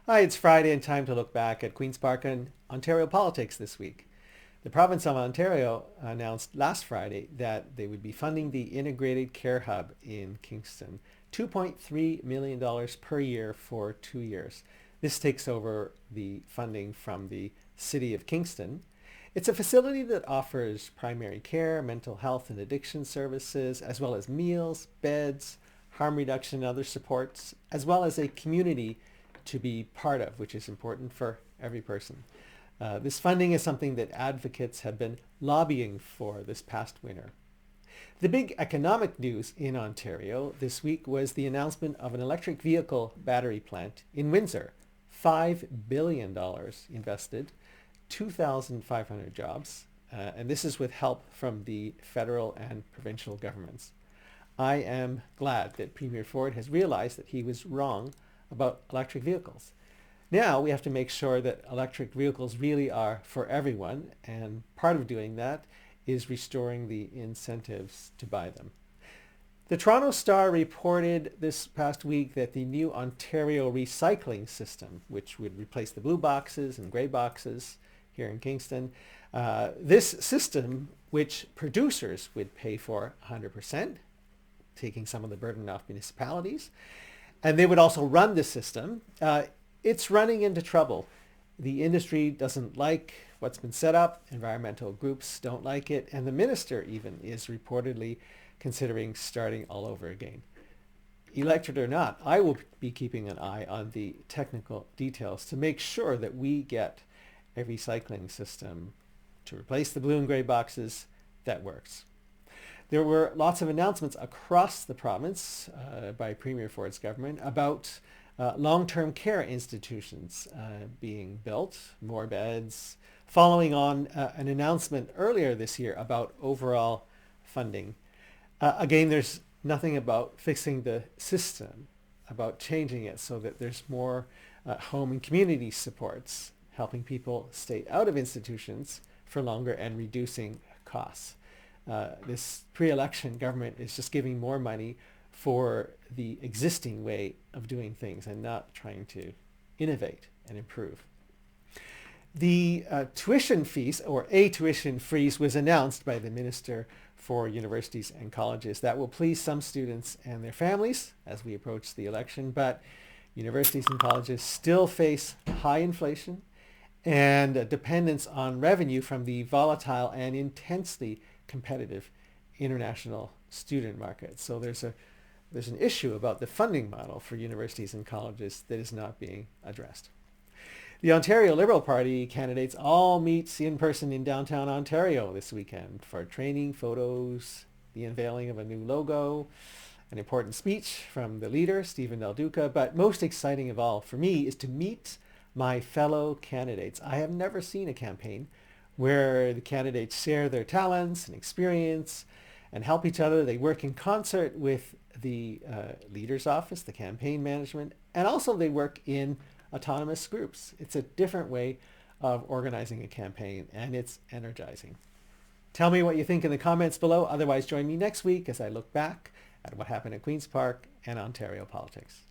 Hi, it's Friday and time to look back at Queen's Park and Ontario politics this week. The province of Ontario announced last Friday that they would be funding the Integrated Care Hub in Kingston, $2.3 million per year for 2 years. This takes over the funding from the City of Kingston. It's a facility that offers primary care, mental health and addiction services, as well as meals, beds, harm reduction and other supports, as well as a community to be part of, which is important for every person. This funding is something that advocates have been lobbying for this past winter. The big economic news in Ontario this week was the announcement of an electric vehicle battery plant in Windsor. $5 billion invested, 2,500 jobs, and this is with help from the federal and provincial governments. I am glad that Premier Ford has realized that he was wrong about electric vehicles. Now we have to make sure that electric vehicles really are for everyone, and part of doing that is restoring the incentives to buy them. The Toronto Star reported this past week that the new Ontario recycling system, which would replace the blue boxes and grey boxes here in Kingston, this system, which producers would pay for 100%, taking some of the burden off municipalities, and they would also run the system. It's running into trouble. The industry doesn't like what's been set up. Environmental groups don't like it. And the minister even is reportedly considering starting all over again. Elected or not, I will be keeping an eye on the technical details to make sure that we get a recycling system to replace the blue and gray boxes that works. There were lots of announcements across the province by Premier Ford's government about long-term care institutions being built, more beds, following on an announcement earlier this year about overall funding. Again, there's nothing about fixing the system, about changing it so that there's more home and community supports, helping people stay out of institutions for longer and reducing costs. This pre-election government is just giving more money for the existing way of doing things and not trying to innovate and improve. The tuition fees, or a tuition freeze, was announced by the Minister for Universities and Colleges. That will please some students and their families as we approach the election, but universities and colleges still face high inflation and a dependence on revenue from the volatile and intensely competitive international student market. So there's an issue about the funding model for universities and colleges that is not being addressed. The Ontario Liberal Party candidates all meet in person in downtown Ontario this weekend for training, photos, the unveiling of a new logo, an important speech from the leader, Stephen Del Duca, but most exciting of all for me is to meet my fellow candidates. I have never seen a campaign where the candidates share their talents and experience and help each other. They work in concert with the leader's office, the campaign management, and also they work in autonomous groups. It's a different way of organizing a campaign, and it's energizing. Tell me what you think in the comments below. Otherwise, join me next week as I look back at what happened at Queen's Park and Ontario politics.